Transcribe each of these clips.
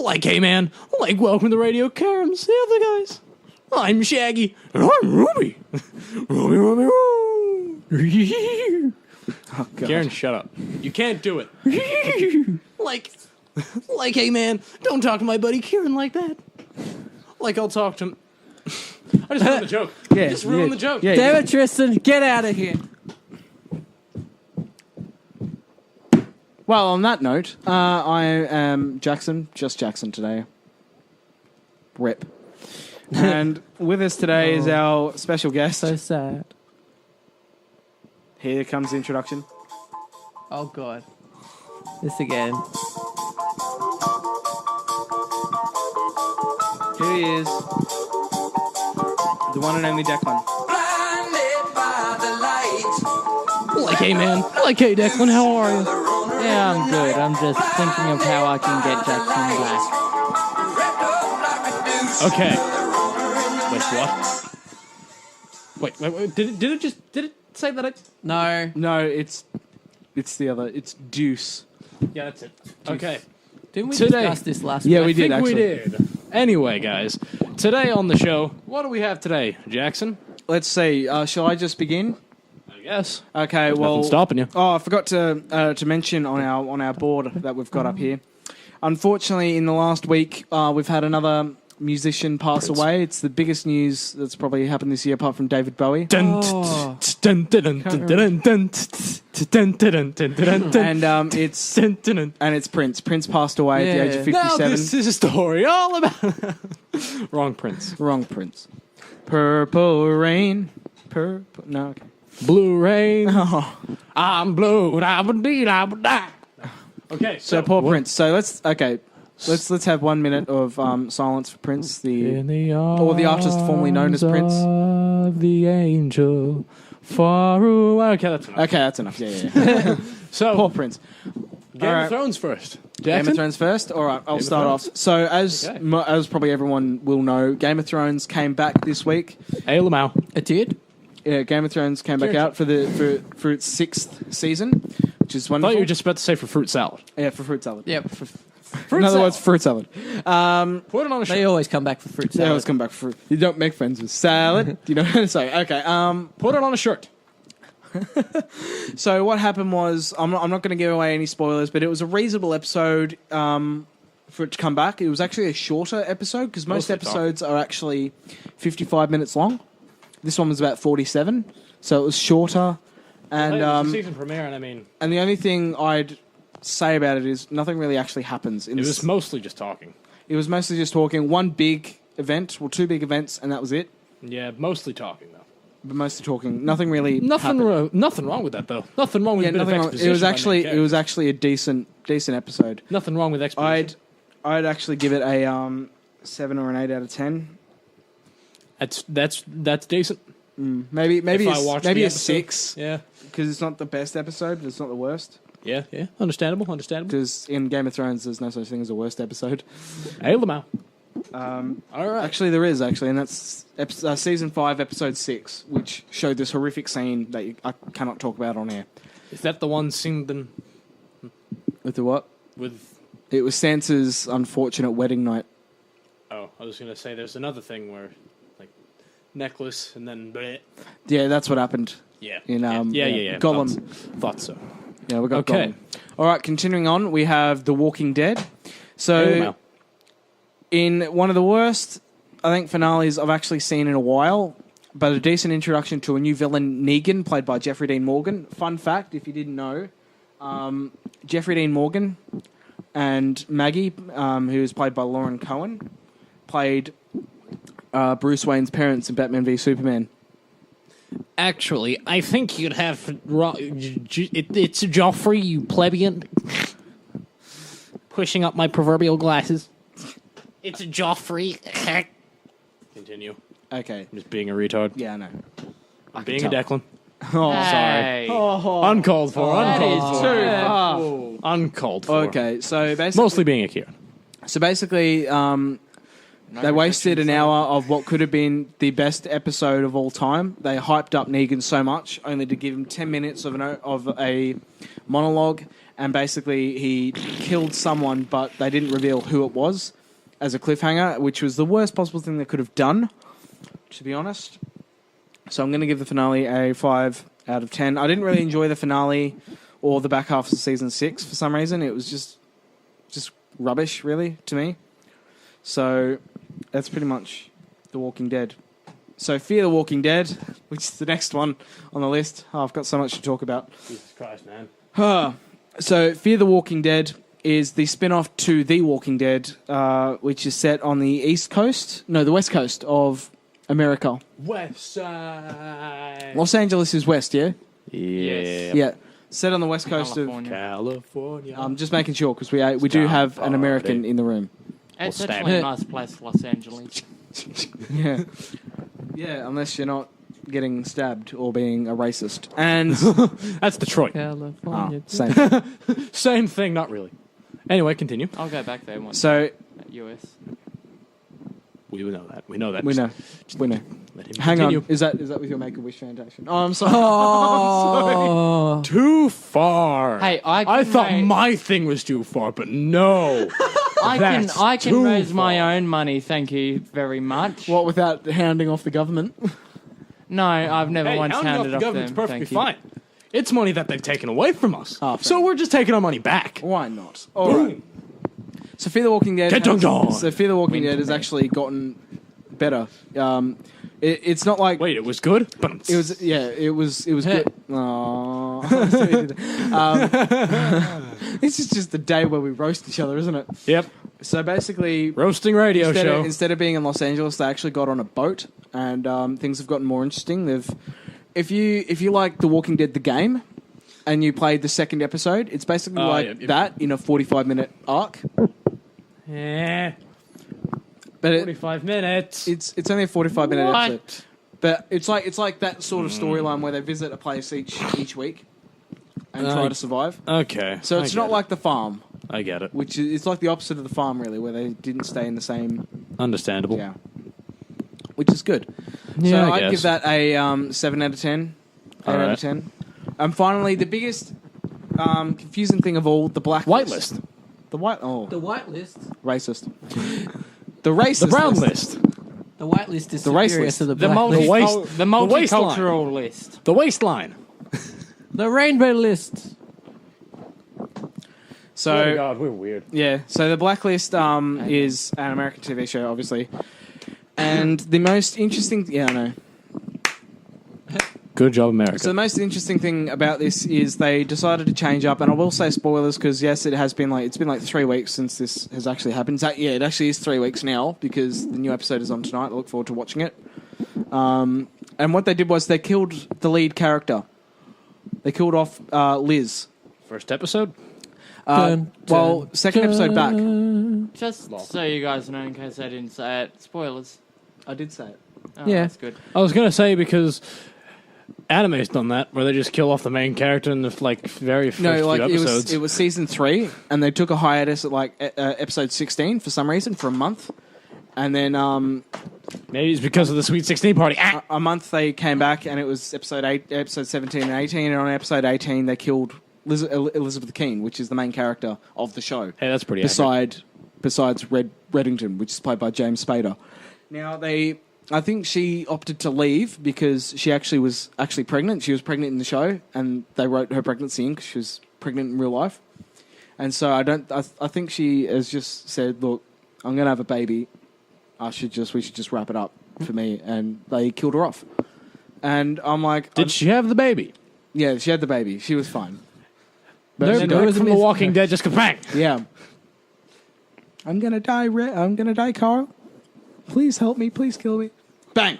Like, hey man, like, welcome to Radio Carrum's the other guys. I'm Shaggy. And I'm Ruby. Ruby. Oh, God. Kieren, shut up. You can't do it. like, hey man, don't talk to my buddy Kieren like that. Like, I'll talk to him. I just ruined the joke. Yeah, just ruined the joke. Yeah, Damn it, Tristan, get out of here. Well, on that note, I am Jackson, just Jackson today. Rip. And with us today is our special guest. So sad. Here comes the introduction. Oh, God. This again. Here he is. The one and only Declan. Like, hey man, like, hey Declan, how are you? Yeah, I'm good. I'm just thinking of how I can get Jackson back. Okay. Wait, what? Wait. Did it say that? No, it's the other. It's Deuce. Yeah, that's it. Okay. Didn't we Today- discuss this last week? Yeah, we I did think actually. we did. Anyway, guys, today on the show, what do we have today, Jackson? Let's see. Shall I just begin? I guess. Okay. There's well, nothing stopping you. Oh, I forgot to mention on our board that we've got up here. Unfortunately, in the last week, we've had another musician pass away. It's the biggest news that's probably happened this year, apart from David Bowie. And it's Prince. Prince passed away at the age of 57. Now this is a story all about... Wrong Prince. Wrong Prince. Purple rain. No. Okay. Blue rain. Oh. I'm blue. I would die. Okay, So poor Prince. So let's have 1 minute of silence for Prince, the artist formerly known as Prince. The angel far away. Okay, that's enough. Okay, that's enough. Yeah. So Poor Prince. Game Alright. of Thrones first. Game Jackson? of Thrones first? All right, I'll Game of start off. Thrones. So as Okay. as probably everyone will know, Game of Thrones came back this week. Hey, Lamau. It did? Yeah, Game of Thrones came back out for its sixth season, which is I wonderful. thought you were just about to say for fruit salad. Yeah, for fruit salad. Yep. In other words, fruit salad. Put it on a They shirt. always come back for fruit They salad. always come back for fruit. You don't make friends with salad. You know what I'm saying? Okay. Put it on a shirt. So what happened was, I'm not going to give away any spoilers, but it was a reasonable episode for it to come back. It was actually a shorter episode because most Mostly episodes are actually 55 minutes long. This one was about 47, so it was shorter. And It was a season premiere, and I mean... and the only thing I'd say about it is nothing really actually happens. It was mostly just talking. It was mostly just talking. One big event, well, two big events, and that was it. Yeah, mostly talking, though. But mostly talking. Nothing really Nothing happened. Nothing wrong with that, though. Nothing wrong with Yeah, a bit of nothing wrong. exposition. It was actually a decent episode. Nothing wrong with exposition. I'd actually give it a 7 or an 8 out of 10. That's decent. Maybe If I watched maybe the a episode. 6 Yeah. because it's not the best episode, but it's not the worst. Yeah. Understandable. Because in Game of Thrones, there's no such thing as a worst episode. Hey, Lamau. All right. Actually, there is and that's season 5, episode 6, which showed this horrific scene that I cannot talk about on air. Is that the one scene With the what? with... It was Sansa's unfortunate wedding night. Oh, I was going to say there's another thing where, like, necklace and then... Bleh. Yeah, that's what happened. Yeah. In Yeah. Gollum. Thought so. Yeah, we got Okay. Gollum. All right, continuing on, we have The Walking Dead. Hey, So, Lamau. in one of the worst, I think, finales I've actually seen in a while, but a decent introduction to a new villain, Negan, played by Jeffrey Dean Morgan. Fun fact, if you didn't know, Jeffrey Dean Morgan and Maggie, who is played by Lauren Cohen, played Bruce Wayne's parents in Batman v Superman. Actually, I think you'd have... It's Joffrey, you plebeian. Pushing up my proverbial glasses. It's Joffrey. Continue. Okay. I'm just being a retard. Yeah, I know. I'm being a Declan. Oh, Hey. Uncalled for. That Uncalled is for. too far. Uncalled for. Okay, so basically... Mostly being a Kieren. So basically, They wasted an hour of what could have been the best episode of all time. They hyped up Negan so much, only to give him 10 minutes of a monologue, and basically he killed someone, but they didn't reveal who it was as a cliffhanger, which was the worst possible thing they could have done, to be honest. So I'm going to give the finale a 5 out of 10. I didn't really enjoy the finale or the back half of season 6 for some reason. It was just rubbish, really, to me. So that's pretty much The Walking Dead. So Fear the Walking Dead, which is the next one on the list. Oh, I've got so much to talk about. Jesus Christ, man. So Fear the Walking Dead is the spin-off to The Walking Dead, which is set on the the West Coast of America. West Side. Los Angeles is west, yeah? Yeah. Yeah. Set on the West Coast California. of... just making sure, because we do have an American in the room. It's actually a nice place, Los Angeles. Yeah. Yeah, unless you're not getting stabbed or being a racist. And... That's Detroit. California. same. Same thing, not really. Anyway, continue. I'll go back there once. So... US. We know that. We know that. We know. Let him Hang continue. on. Is that with your Make-A-Wish Foundation? Oh, I'm sorry. Oh, Too far. Hey, I thought my thing was too far, but no. I That's can too raise my far. own money, thank you very much. What, without hounding off the government? No, I've never Hey, once hounding handed off off the government's them. perfectly Thank you. fine. It's money that they've taken away from us. Oh, fair So enough. we're just taking our money back. Why not? All right. So Fear the Walking Dead. Get-dong-dong. So Fear the Walking Dead has actually gotten better. It's not like Wait, it was good? it was. Yeah, it was good. Aww. This is just the day where we roast each other, isn't it? Yep. So basically, Roasting radio show. instead of being in Los Angeles, they actually got on a boat, and things have gotten more interesting. If you like The Walking Dead the game, and you played the second episode, it's basically that in a 45-minute arc. Yeah. But 45 minutes. it's only a 45-minute What? episode. But it's like that sort of storyline where they visit a place each week and try to survive. Okay. So it's not like The Farm, I get it. which is it's like the opposite of The Farm, really, where they didn't stay in the same. Understandable. Yeah. Which is good. Yeah, So I I'd guess. give that a 7 out of 10. 8 out Alright. of 10. And finally, the biggest confusing thing of all, the black Whitelist. list. The white... Oh, the white list. racist. The racist The brown list. The white list is The race superior list. to the The, black list. waste- the waistline. multicultural list. The waistline. The rainbow list. So, God, we're weird. yeah. So the Blacklist is an American TV show, obviously. And the most interesting... Yeah, I know. Good job, America. So the most interesting thing about this is they decided to change up, and I will say spoilers because yes, it's been like 3 weeks since this has actually happened. It actually is 3 weeks now because the new episode is on tonight. I look forward to watching it. And what they did was they killed the lead character. They killed off Liz. First episode? Second episode back. Just so you guys know, in case I didn't say it, spoilers. I did say it. Oh, Yeah. That's good. I was going to say because anime's done that, where they just kill off the main character in the very first few episodes. it was season 3, and they took a hiatus at episode 16 for some reason for a month, and then Maybe it's because of the Sweet 16 party. a month they came back, and it was episode 17 and 18, and on episode 18 they killed Elizabeth Keene, which is the main character of the show. Hey, that's pretty accurate. Besides Reddington, which is played by James Spader. Now I think she opted to leave because she was pregnant. She was pregnant in the show, and they wrote her pregnancy in because she was pregnant in real life. And so I think she has just said, "Look, I'm going to have a baby. We should just wrap it up for me." And they killed her off. And I'm like, Did she have the baby? Yeah, she had the baby. She was fine. There She was died a from The myth- Walking Dead just bang. Yeah. I'm gonna die. I'm gonna die, Carl. Please help me. Please kill me. Bang.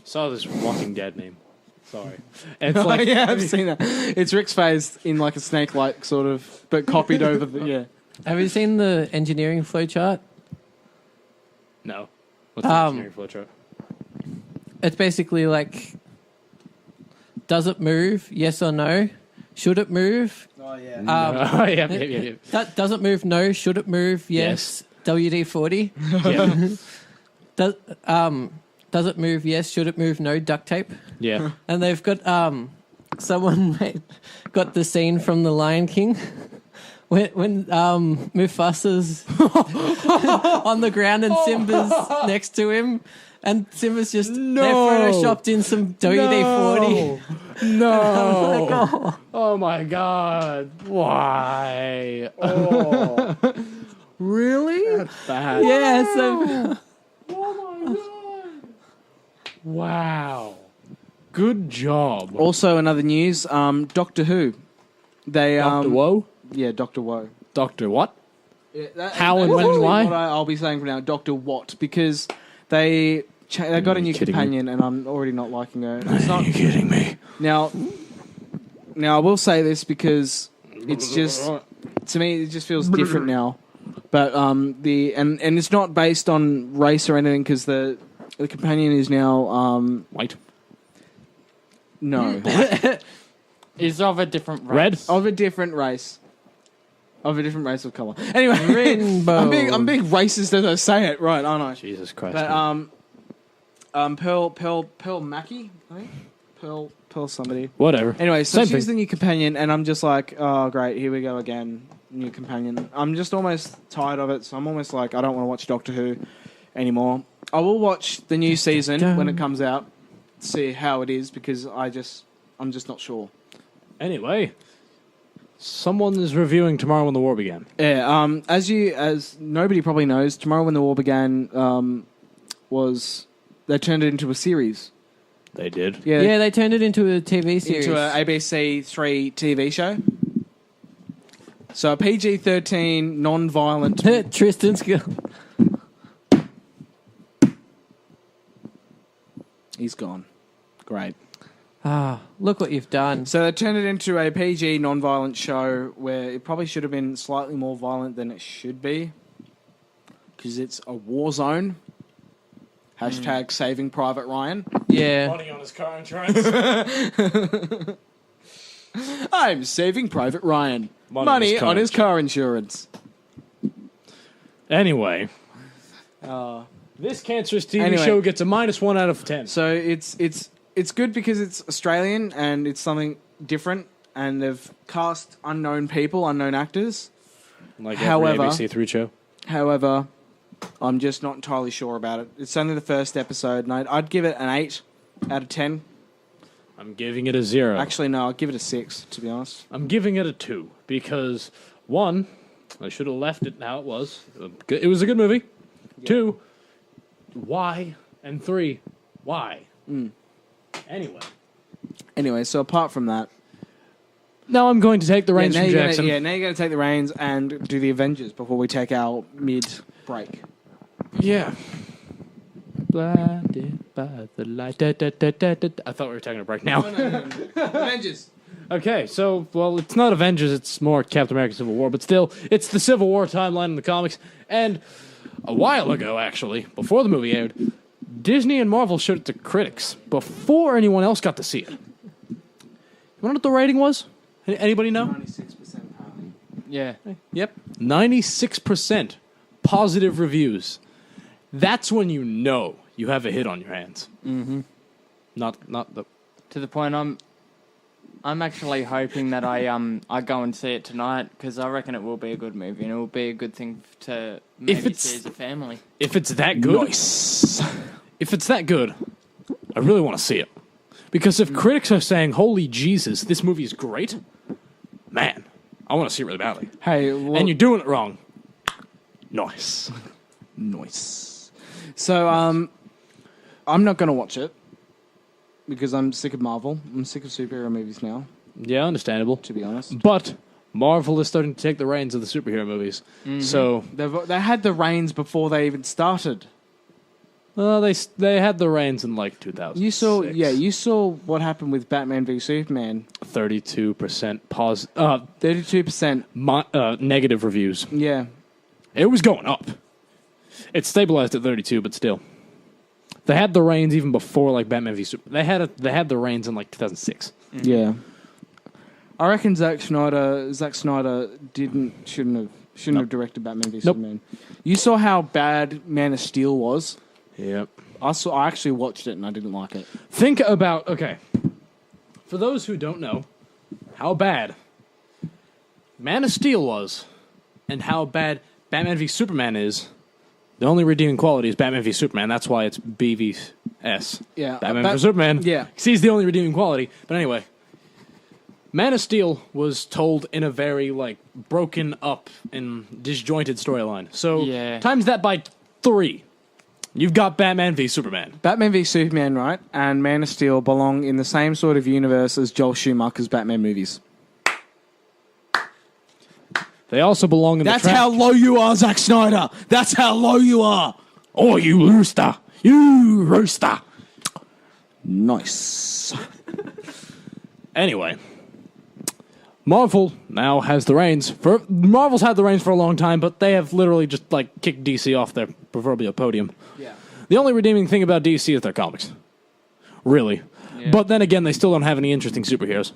Saw this Walking Dead meme. Sorry. It's like Yeah, I've seen that. It's Rick's face in like a snake-like sort of, but copied over the yeah. Have you seen the engineering flowchart? No. What's the engineering flowchart? It's basically like, does it move? Yes or no? Should it move? Oh yeah. Yeah. That doesn't move. No. Should it move? Yes. WD-40. Yeah. Does it move? Yes. Should it move? No. Duct tape. Yeah. And they've got got the scene from The Lion King when Mufasa's on the ground and Simba's next to him, and Simba's just they're photoshopped in some WD-40. No. Oh my God. Why? Oh. Really? That's bad. Yeah. So Oh my God. Wow. Good job. Also, another news, Doctor Who. They Dr. Woe? Yeah, Doctor Woe. Doctor what? Yeah, How and when and why? What I'll be saying from now, Doctor What, because they got a new companion, and I'm already not liking her. It's not, Are you kidding me? Now, I will say this because it's just, to me, it just feels different now. But and it's not based on race or anything, because the companion is now White. no Is of a different race. Red? of a different race. Of a different race of color. Anyway, Rainbow. I'm being racist as I say it, right? Aren't I? Jesus Christ. But Pearl Mackie, I think. Pearl somebody. Whatever. Anyway, so Same she's thing. the new companion, and I'm just like, oh great, here we go again, new companion. I'm just almost tired of it, so I'm almost like I don't want to watch Doctor Who anymore. I will watch the new season when it comes out, see how it is, because I'm just not sure. Anyway, someone is reviewing Tomorrow When the War Began. Yeah, as nobody probably knows, Tomorrow When the War Began was they turned it into a series. They did. Yeah, they turned it into a TV series. Into a ABC 3 TV show. So a PG-13 non-violent. Tristan's He's gone. Great. look what you've done. So they turned it into a PG non-violent show where it probably should have been slightly more violent than it should be, because it's a war zone. Hashtag Saving Private Ryan. Yeah. Money on his car insurance. I'm saving Private Ryan. Money on his car insurance. Anyway. This cancerous TV show gets a -1 out of 10. So it's good because it's Australian and it's something different, and they've cast unknown people, unknown actors. Like However- every ABC3 show. However, I'm just not entirely sure about it. It's only the first episode, and I'd give it an 8 out of 10. I'm giving it a 0. Actually, no, I'd give it a 6, to be honest. I'm giving it a 2 because, 1, I should have left it how it was. It was a good movie. Yeah. 2, why? And 3, why? Anyway, so apart from that... Now I'm going to take the reins from Jackson. Now you're going to take the reins and do the Avengers before we take our mid-break. Yeah. Blinded by the light. Da, da, da, da, da. I thought we were taking a break now. No. Avengers. Okay, so, well, it's not Avengers, it's more Captain America Civil War, but still, it's the Civil War timeline in the comics. And a while ago, actually, before the movie aired, Disney and Marvel showed it to critics before anyone else got to see it. You want to know what the rating was? Anybody know? 96%. Yeah. Yep. 96% positive reviews. That's when you know you have a hit on your hands. Mm-hmm. Not the... To the point I'm actually hoping that I go and see it tonight, because I reckon it will be a good movie and it will be a good thing to maybe see as a family. If it's that good... Nice. If it's that good, I really want to see it. Because if critics are saying, holy Jesus, this movie is great, man, I want to see it really badly. Hey, well, And you're doing it wrong. Nice. Nice. So, I'm not going to watch it because I'm sick of Marvel. I'm sick of superhero movies now, Yeah, understandable. to be honest. But Marvel is starting to take the reins of the superhero movies. Mm-hmm. So They had the reins before they even started. they had the reins in like 2000. You saw what happened with Batman v Superman. 32% 32%. negative reviews. Yeah. It was going up. It stabilized at 32, but still. They had the reins even before like Batman v Superman. They had the reins in like 2006. Yeah. I reckon Zack Snyder shouldn't have Shouldn't have directed Batman v Superman. You saw how bad Man of Steel was. Yep. I actually watched it and I didn't like it. Think about, okay, for those who don't know how bad Man of Steel was and how bad Batman v Superman is, the only redeeming quality is Batman v Superman. That's why it's BVS. Yeah. Batman v Superman. Yeah. Sees the only redeeming quality. But anyway, Man of Steel was told in a very, like, broken up and disjointed storyline. So, times that by 3. You've got Batman v Superman. Batman v Superman, right, and Man of Steel belong in the same sort of universe as Joel Schumacher's Batman movies. They also belong in That's the how low you are, Zack Snyder. That's how low you are. Oh, you rooster. You rooster. Nice. Anyway, Marvel now has the reins. Marvel's had the reins for a long time, but they have literally just, like, kicked DC off their proverbial podium. Yeah. The only redeeming thing about DC is their comics. Really. Yeah. But then again, they still don't have any interesting superheroes.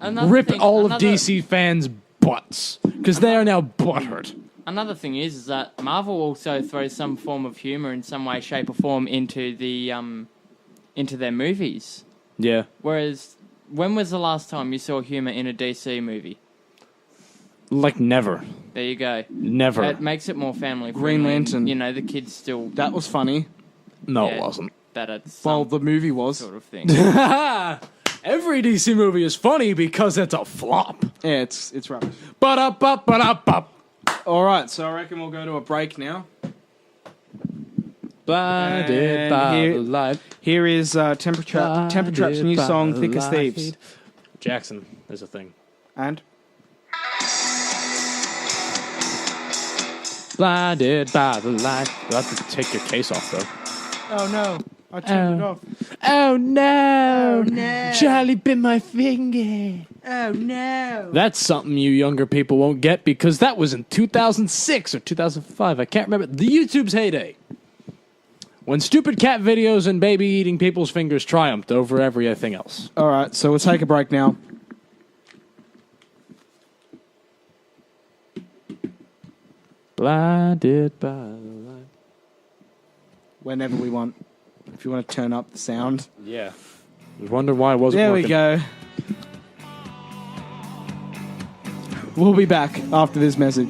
Rip all of DC fans' butts. Because they are now butthurt. Another thing is that Marvel also throws some form of humor in some way, shape, or form into their movies. Yeah. Whereas, when was the last time you saw humor in a DC movie? Like, never. There you go. Never. It makes it more family friendly. Green Lantern. You know, the kids still... That was funny. No, Yeah. it wasn't. That it's Well, the movie was. sort of thing. Every DC movie is funny because it's a flop. Yeah, it's rubbish. Ba-da-ba-ba-da-ba. All right, so I reckon we'll go to a break now. Blinded by here- the light. Here is Temper Trap's new song, Thick as Thieves. Jackson, there's a thing. And? Blinded by the light. You'll have to take your case off, though. Oh, no. I turned it off. Oh, no. Oh, no. Charlie bit my finger. Oh, no. That's something you younger people won't get because that was in 2006 or 2005. I can't remember. The YouTube's heyday. When stupid cat videos and baby eating people's fingers triumphed over everything else. All right, so we'll take a break now. Blinded by the light. Whenever we want. If you want to turn up the sound. Yeah. I was wondering why it wasn't There working. we go. We'll be back after this message.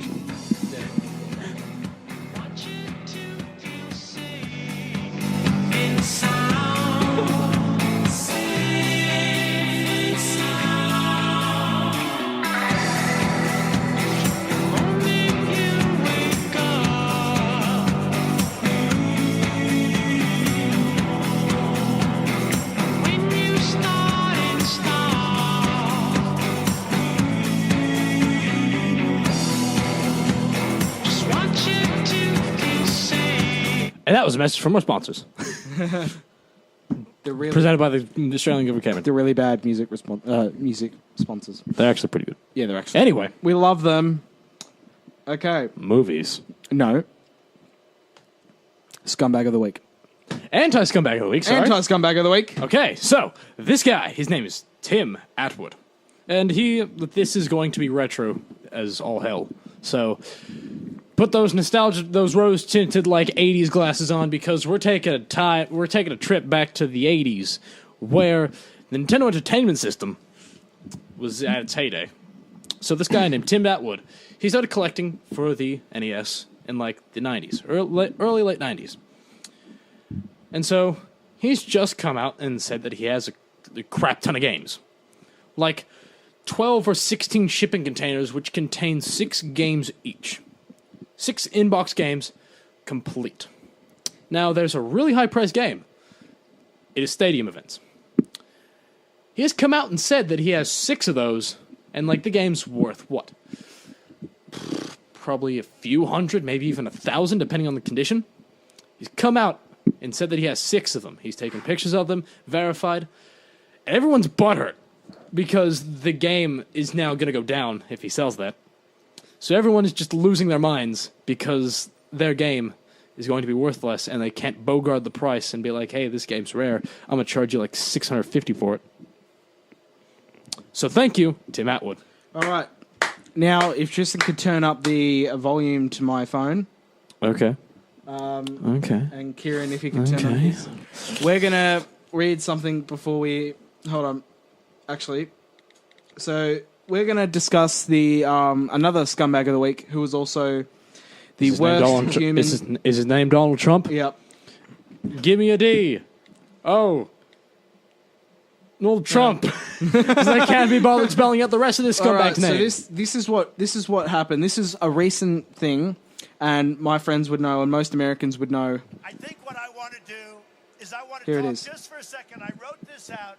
And that was a message from our sponsors. They're really, Presented by the Australian Government. they're really bad music sponsors. They're actually pretty good. Yeah, they're actually. Anyway, We love them. Okay. movies. No. Scumbag of the week. Anti-scumbag of the week, sorry. Anti-scumbag of the week. Okay, so this guy, his name is Tim Atwood. And this is going to be retro as all hell. So put those those rose-tinted like 80s glasses on because we're taking a trip back to the 80s where the Nintendo Entertainment System was at its heyday. So this guy named Tim Atwood, he started collecting for the NES in like the 90s, early late 90s. And so he's just come out and said that he has a crap ton of games. Like 12 or 16 shipping containers which contain 6 games each. 6 inbox games, complete. Now, there's a really high-priced game. It is Stadium Events. He has come out and said that he has 6 of those, and, like, the game's worth, what? Probably a few hundred, maybe even 1,000, depending on the condition. He's come out and said that he has 6 of them. He's taken pictures of them, verified. Everyone's butthurt because the game is now going to go down if he sells that. So everyone is just losing their minds because their game is going to be worth less and they can't bogart the price and be like, hey, this game's rare. I'm going to charge you like $650 for it. So thank you, Tim Atwood. All right. Now, if Tristan could turn up the volume to my phone. Okay. Okay. And Kieren, if you could turn on his. We're going to read something before we... Hold on. Actually. So, we're going to discuss the another scumbag of the week who was also the worst human... Is his name Donald Trump? Yep. Give me a D. Oh. Donald Trump. Because I can't be bothered spelling out the rest of this scumbag's name. So this is what happened. This is a recent thing, and my friends would know, and most Americans would know. I think what I want to do is I want Here to it talk is. just for a second. I wrote this out,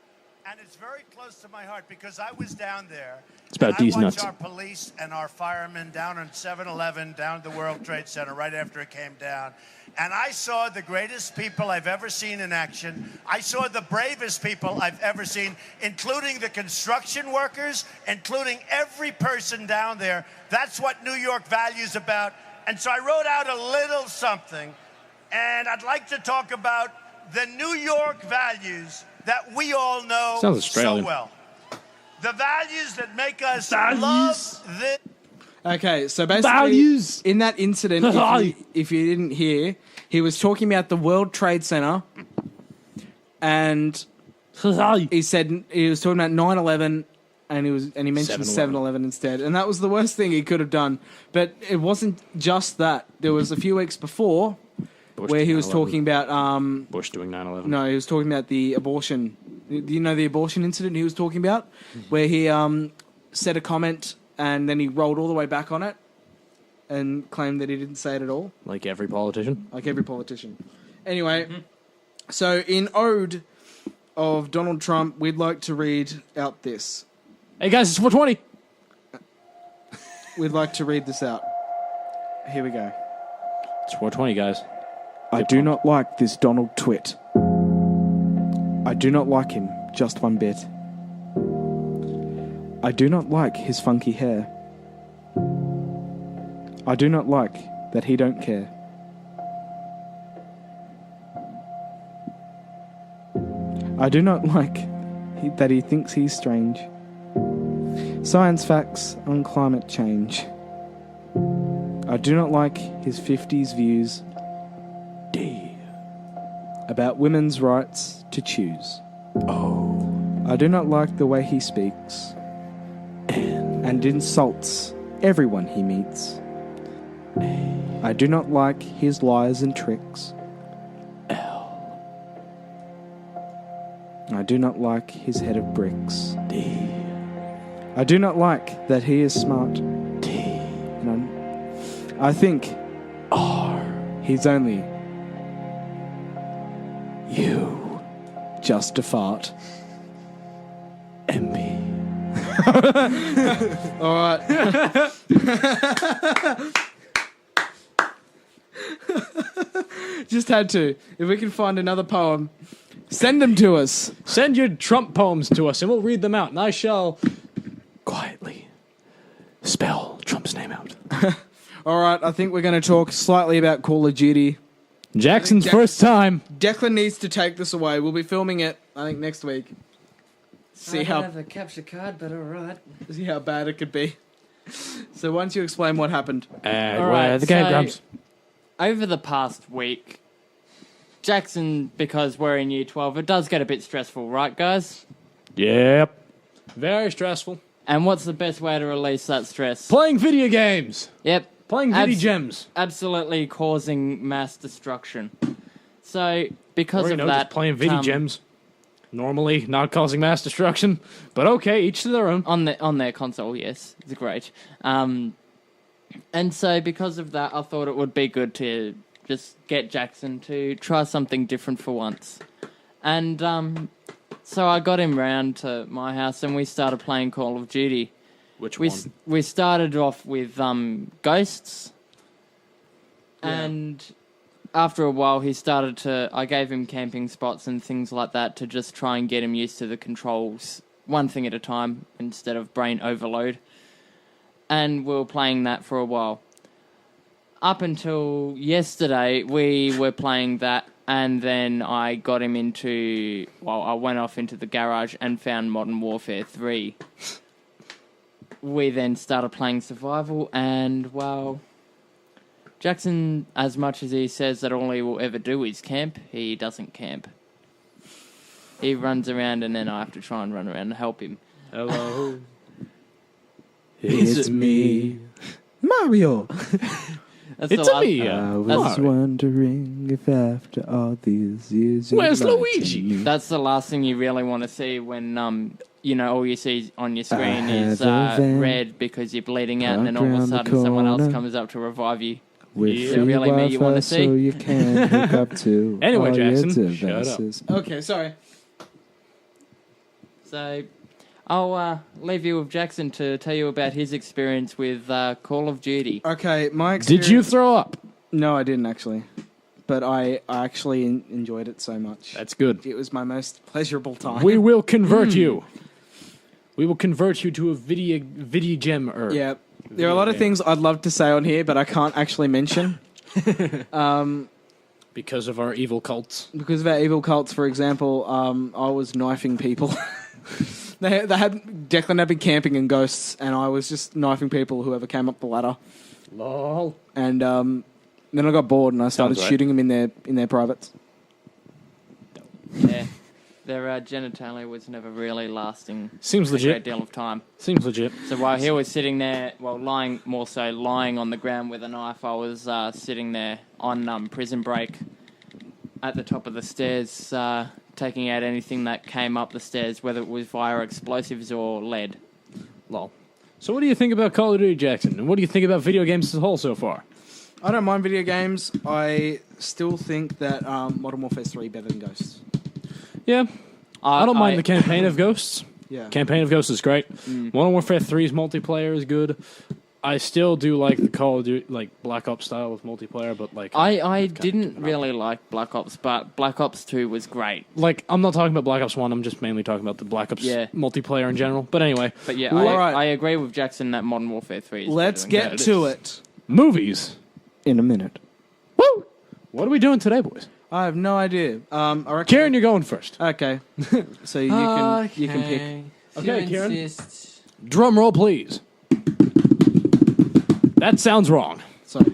and it's very close to my heart because I was down there. It's about these I watched nuts. our police and our firemen down on 7-Eleven, down at the World Trade Center right after it came down. And I saw the greatest people I've ever seen in action. I saw the bravest people I've ever seen, including the construction workers, including every person down there. That's what New York values about. And so I wrote out a little something, and I'd like to talk about the New York values that we all know so well. The values that make us love this. Okay, so basically, in that incident, if you didn't hear, he was talking about the World Trade Center, and he said he was talking about 9/11, and he mentioned 7-Eleven instead, and that was the worst thing he could have done. But it wasn't just that. There was a few weeks before where he was talking about Bush doing 9/11. No, he was talking about the abortion. Do you know the abortion incident he was talking about, where he said a comment. And then he rolled all the way back on it and claimed that he didn't say it at all. Like every politician? Like every politician. Anyway, so in Ode of Donald Trump, we'd like to read out this. Hey guys, it's 420. We'd like to read this out. Here we go. It's 420, guys. I do not like this Donald twit. I do not like him just one bit. I do not like his funky hair. I do not like that he don't care. I do not like that he thinks he's strange. Science facts on climate change. I do not like his 50s views. D. About women's rights to choose. O. I do not like the way he speaks. And insults everyone he meets. I do not like his lies and tricks. I do not like his head of bricks. D. I do not like that he is smart. D. And I think R. He's only you. Just a fart. MB. All right. Just had to. If we can find another poem, send them to us. Send your Trump poems to us and we'll read them out. And I shall quietly spell Trump's name out. All right, I think we're going to talk slightly about Call of Duty. Jackson's first time. Declan needs to take this away. We'll be filming it, I think, next week. I don't have a capture card, but all right. See how bad it could be. So why don't you explain what happened? All right, the game grumps. Over the past week, Jackson, because we're in year 12, it does get a bit stressful, right, guys? Yep. Very stressful. And what's the best way to release that stress? Playing video games. Yep. Playing video gems. Absolutely causing mass destruction. So, because of that... just playing video gems. Normally not causing mass destruction. But okay, each to their own. On their console, yes. It's great. And so, because of that, I thought it would be good to just get Jackson to try something different for once. And so I got him round to my house and we started playing Call of Duty. Which one? We started off with Ghosts. Yeah. And after a while, I gave him camping spots and things like that to just try and get him used to the controls, one thing at a time, instead of brain overload. And we were playing that for a while. Up until yesterday, we were playing that, and then I got him I went off into the garage and found Modern Warfare 3. we then started playing survival, and well, Jackson, as much as he says that all he will ever do is camp, he doesn't camp. He runs around, and then I have to try and run around and help him. Hello. It's me, Mario. That's It's the a last- me. I was Mario. wondering if after all these years, you'd Where's like to Luigi? meet. That's the last thing you really want to see when all you see on your screen I is have a van red because you're bleeding out, and then all of a parked around the sudden someone else corner. comes up to revive you. With Yeah. free Really me you wanna Wi-Fi see? so you can hook up to Anyway, all your Jackson, shut up. devices. Okay, sorry. So I'll leave you with Jackson to tell you about his experience with Call of Duty. Okay, my experience... Did you throw up? No, I didn't actually. But I actually enjoyed it so much. That's good. It was my most pleasurable time. We will convert you. We will convert you to a video gem. Yeah. There are a lot of things I'd love to say on here, but I can't actually mention. Because of our evil cults. Because of our evil cults, for example, I was knifing people. They had Declan had been camping in Ghosts, and I was just knifing people, whoever came up the ladder. Lol. And then I got bored, and I started Sounds right. shooting them in their privates. Yeah, their genitalia was never really lasting Seems a great legit. deal of time. Seems legit. So while he was sitting there, lying on the ground with a knife, I was sitting there on prison break at the top of the stairs, taking out anything that came up the stairs, whether it was via explosives or lead. Lol. So what do you think about Call of Duty, Jackson? And what do you think about video games as a whole so far? I don't mind video games. I still think that Modern Warfare 3 better than Ghosts. Yeah. I don't mind the campaign of Ghosts. Yeah. Campaign of Ghosts is great. Modern Warfare 3's multiplayer is good. I still do like the Call of Duty, like Black Ops style of multiplayer, but like I didn't really like Black Ops, but Black Ops 2 was great. like I'm not talking about Black Ops 1. I'm just mainly talking about the Black Ops multiplayer in general. But anyway, But yeah, All right. I agree with Jackson that Modern Warfare 3 is Let's better than get Ghosts. to it movies. in a minute. Woo! What are we doing today, boys? I have no idea. I reckon... Karen, you're going first. Okay. So you can pick. Okay, You Kieren. insist. Drum roll, please. That sounds wrong. Sorry.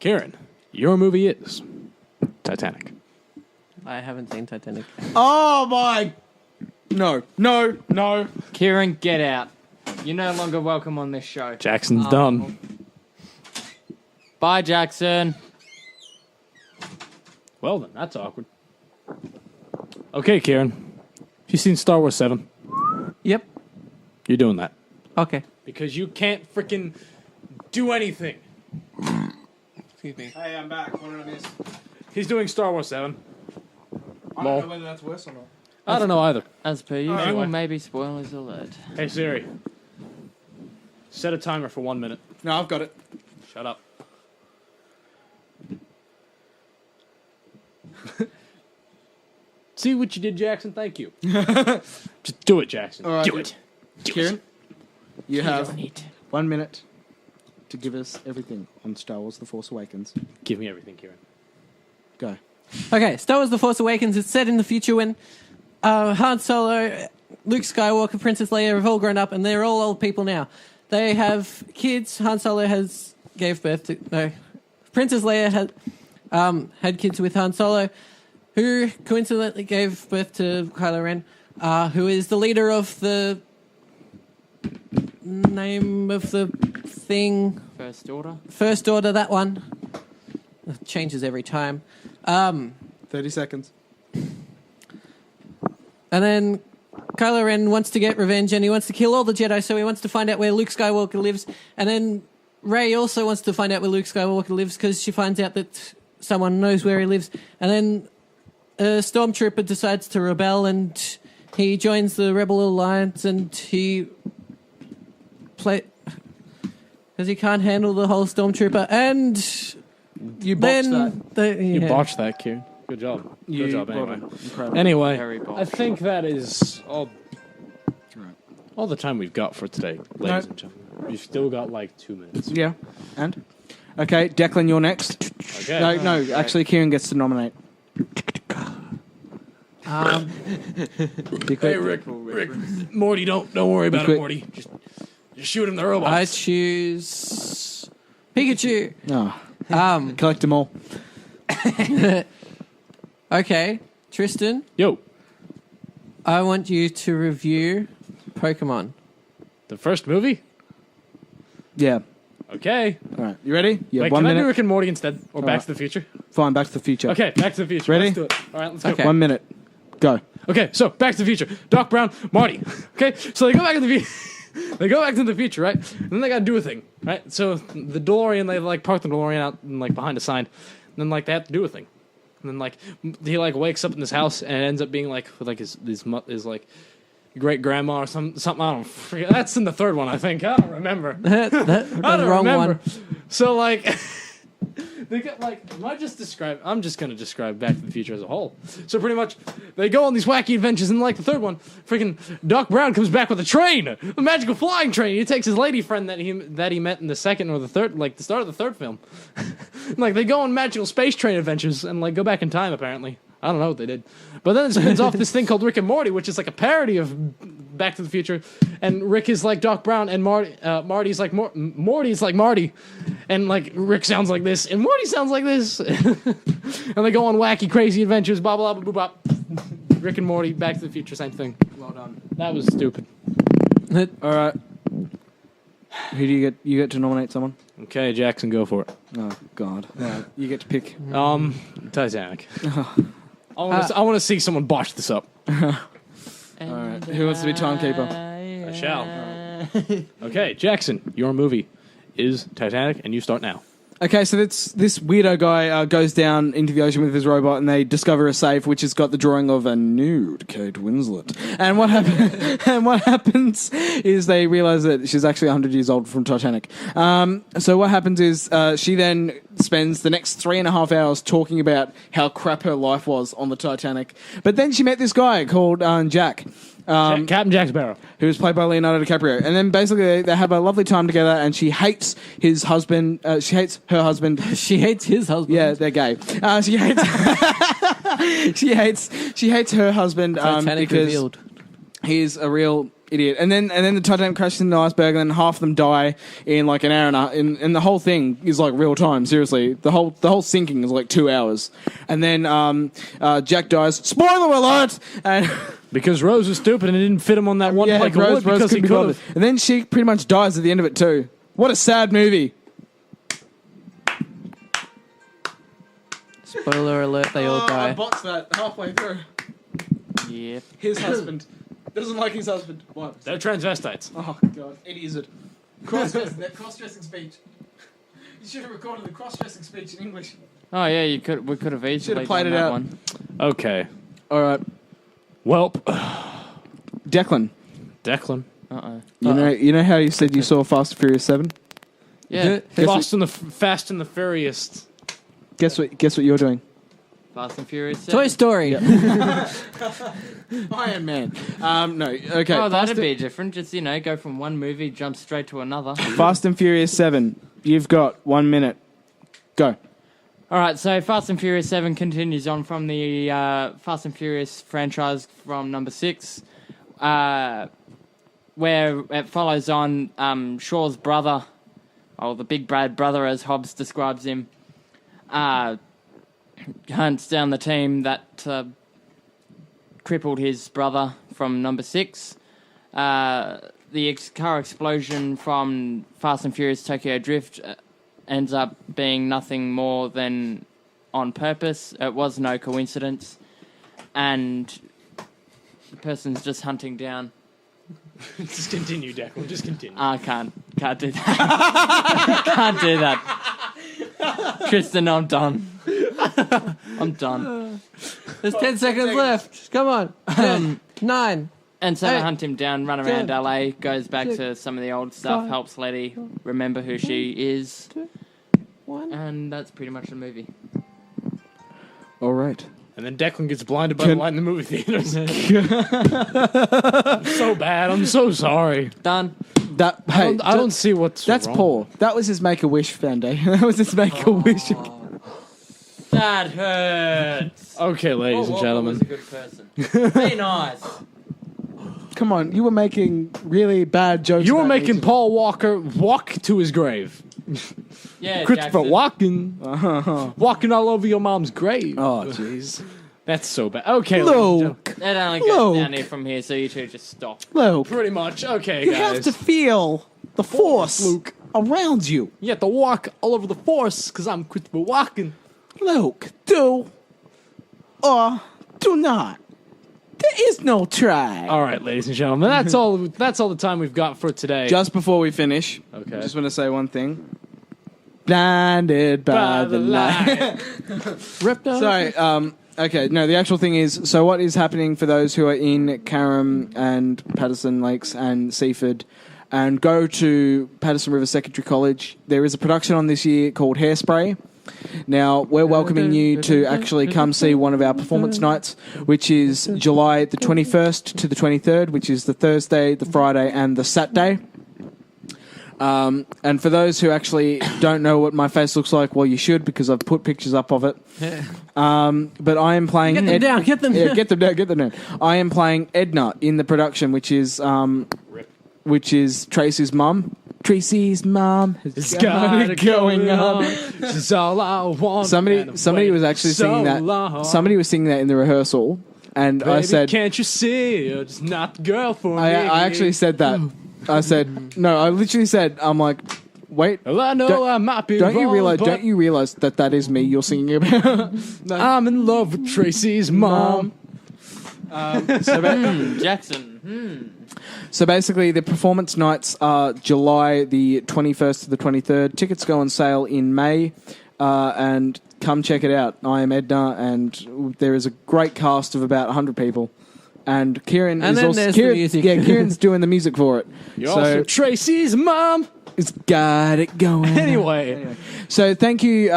Karen, your movie is Titanic. I haven't seen Titanic. Oh my! No. Kieren, get out. You're no longer welcome on this show. Jackson's done. Bye, Jackson. Well then, that's awkward. Okay, Karen. Have you seen Star Wars 7? Yep. You're doing that. Okay. Because you can't freaking do anything. Excuse me. Hey, I'm back. What did I miss? He's doing Star Wars 7. I Lol. don't know whether that's worse or not. I don't know either. As per usual, Anyway. maybe spoilers alert. Hey, Siri. Set a timer for 1 minute. No, I've got it. Shut up. See what you did, Jackson? Thank you. Just do it, Jackson. All right. Do it. Kieran, you have don't need to. 1 minute to give us everything on Star Wars The Force Awakens. Give me everything, Kieran. Go. Okay, Star Wars The Force Awakens is set in the future when Han Solo, Luke Skywalker, Princess Leia have all grown up and they're all old people now. They have kids. Han Solo gave birth to... No. Princess Leia had kids with Han Solo, who coincidentally gave birth to Kylo Ren, who is the leader of the... Name of the thing... First Order. First Order, that one. It changes every time. 30 seconds. And then Kylo Ren wants to get revenge and he wants to kill all the Jedi, so he wants to find out where Luke Skywalker lives. And then Rey also wants to find out where Luke Skywalker lives because she finds out that someone knows where he lives. And then a stormtrooper decides to rebel and he joins the Rebel Alliance and he because he can't handle the whole stormtrooper. And You botched then that. You botched that, Kieran. Good job. Good job, well anyway. done. Incredible. Anyway, Very bold. I think that is all Right. all the time we've got for today, ladies and gentlemen. We've still got like 2 minutes. Yeah. And? Okay, Declan, you're next. Okay. No, actually, Kieran gets to nominate. Be quick. Hey, Rick, Morty, don't worry about quick. it, Morty. Just shoot him the robots. I choose Pikachu. Oh, Um, collect them all. okay, Tristan, Yo, I want you to review Pokemon. the first movie? Yeah. Okay. All right. You ready? Yeah. Wait, 1 can I minute. do Rick and Morty instead? Or Back Alright. to the Future? Fine. Back to the Future. Okay, Back to the Future. Ready? Let's do it. All right, let's go. Okay. 1 minute. Go. Okay, so Back to the Future. Doc Brown, Marty. Okay, so they go back to the they go back to the future, right? And then they gotta do a thing, right? So the DeLorean, they like park the DeLorean out and like behind a sign. And then like they have to do a thing. And then like he like wakes up in this house and it ends up being like with like his like great grandma or something. I don't forget. That's in the third one, I think. I don't remember. That's I the don't wrong remember. one. So like they get like I'm just gonna describe Back to the Future as a whole. So pretty much they go on these wacky adventures and like the third one, freaking Doc Brown comes back with a train, a magical flying train. He takes his lady friend that he met in the second or the third, like the start of the third film. Like they go on magical space train adventures and like go back in time apparently. I don't know what they did. But then it spins off this thing called Rick and Morty, which is like a parody of Back to the Future. And Rick is like Doc Brown, and Marty's like Morty's like Marty. And like Rick sounds like this, and Morty sounds like this. And they go on wacky, crazy adventures, blah, blah, blah, blah, blah. Rick and Morty, Back to the Future, same thing. Well done. That was stupid. All right. Who do you get? You get to nominate someone. Okay, Jackson, go for it. Oh God. All right. You get to pick. Titanic. I want to see someone botch this up. All right. Who wants to be timekeeper? I shall. Okay, Jackson, your movie is Titanic, and you start now. Okay, so this weirdo guy goes down into the ocean with his robot, and they discover a safe which has got the drawing of a nude Kate Winslet. And what happens is they realize that she's actually 100 years old from Titanic. So what happens is she then spends the next 3.5 hours talking about how crap her life was on the Titanic. But then she met this guy called Jack. Captain Jack Sparrow. Who was played by Leonardo DiCaprio. And then basically they have a lovely time together, and she hates his husband. She hates her husband. She hates his husband. Yeah, they're gay. She hates. she hates her husband Titanic because revealed. he's a real idiot. And then the Titanic crashes into the iceberg, and then half of them die in like an hour and a half. And the whole thing is like real time. Seriously, the whole sinking is like 2 hours. And then Jack dies. Spoiler alert! And Because Rose was stupid and it didn't fit him on that one plank of wood because couldn't he be could bothered. have. And then she pretty much dies at the end of it too. What a sad movie. Spoiler alert, they all I die. botched that halfway through. Yep. His husband. Doesn't like his husband. What? They're transvestites. Oh, God. It is it. Cross-dressing speech. You should have recorded the cross-dressing speech in English. Oh yeah, we could have easily Should've played done it that out. one. Okay. All right. Welp. Declan. Declan. You know how you said you saw Fast and Furious 7? Yeah. Fast and the Furious. Guess what you're doing? Fast and Furious. Toy Story. Iron Man. No. Okay. Oh, that'd be different. Just go from one movie, jump straight to another. Fast and Furious 7. You've got 1 minute. Go. All right, so Fast and Furious 7 continues on from the Fast and Furious franchise from number 6, where it follows on Shaw's brother, or the big bad brother as Hobbs describes him, hunts down the team that crippled his brother from number 6. The car explosion from Fast and Furious Tokyo Drift ends up being nothing more than on purpose. It was no coincidence. And the person's just hunting down. Just continue, Declan. Just continue. I can't do that. Can't do that. Tristan, I'm done. I'm done. There's 10 seconds left. Come on. 10, 9. And so they Hey. hunt him down, run around 10, LA, goes back to some of the old stuff, 5, helps Letty remember who she is, 1. and that's pretty much the movie. All right. And then Declan gets blinded by the light in the movie theaters. I'm so bad. I'm so sorry. Done. I don't see what's That's wrong. Paul. That was his Make-A-Wish foundation. That was his Make-A-Wish. That hurts. Okay, ladies and Paul Walker gentlemen. was a good person. Be nice. Come on, you were making really bad jokes. You were about making me. Paul Walker walk to his grave. Yeah, Christopher Jackson. walking. Walking all over your mom's grave. Oh, jeez. That's so bad. Okay, ladies and Luke, gentlemen. It only goes down here from here, so you two just stop. Luke, Pretty much. Okay, you guys. have to feel the force, Luke. around you. You have to walk all over the force because I'm Christopher walking. Luke, do or do not. There is no try. All right, ladies and gentlemen. That's all. That's all the time we've got for today. Just before we finish, Okay. I just want to say one thing. Blinded by the light. Ripped off. Sorry, okay, no, the actual thing is, so what is happening for those who are in Carrum and Patterson Lakes and Seaford and go to Patterson River Secondary College, there is a production on this year called Hairspray. Now, we're welcoming you to actually come see one of our performance nights, which is July the 21st to the 23rd, which is the Thursday, the Friday, and the Saturday. And for those who actually don't know what my face looks like, well, you should, because I've put pictures up of it. But I am playing... Get them down, get them Yeah, down. get them down, get them down. I am playing Edna in the production, which is Tracy's mum. Tracy's mum has got it going on. This is all I want. Somebody was actually singing that. Somebody was singing that in the rehearsal, and I Baby, said, can't you see? You're just not the girl for me. I actually said that. I said, no, I literally said, I'm like, wait. Well, I know Don't- I might be Don't wrong, you realize? but Don't you realize that is me you're singing about? I'm in love with Tracy's mom. Jackson. So basically, the performance nights are July the 21st to the 23rd. Tickets go on sale in May, and come check it out. I am Edna, and there is a great cast of about 100 people. And Kieren And is then also there's the Kieren, music. yeah, Kieran's doing the music for it. You're also Tracy's mom. It's got it going. Anyway, So thank you,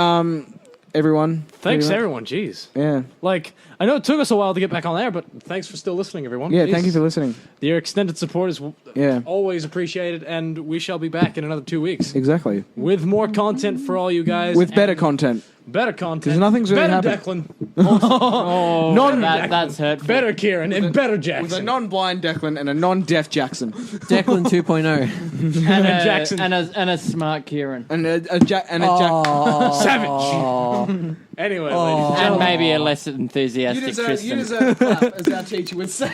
everyone. thanks Pretty much. everyone. Jeez. Yeah. Like, I know it took us a while to get back on air, but thanks for still listening, everyone. Yeah, Jeez. thank you for listening. Your extended support is Yeah. always appreciated, and we shall be back in another 2 weeks Exactly. with more content for all you guys. With better and content. better content. 'Cause nothing's really better happened. Declan. Oh, that's hurtful. Better Kieren and better With a Jackson. non-blind Declan and a non-deaf Jackson. Declan 2.0. And Jackson. and a smart Kieran. And a Jack. Oh. Savage. Anyway, ladies and And gentlemen. maybe a less enthusiastic Tristan. deserve a clap, as our teacher would say.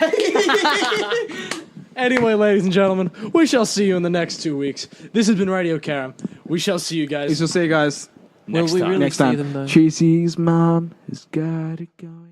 Anyway, ladies and gentlemen, we shall see you in the next 2 weeks. This has been Radio Carrum. We shall see you guys We'll see you guys next we time. really next see time. them, though? Tracy's mom has got it going.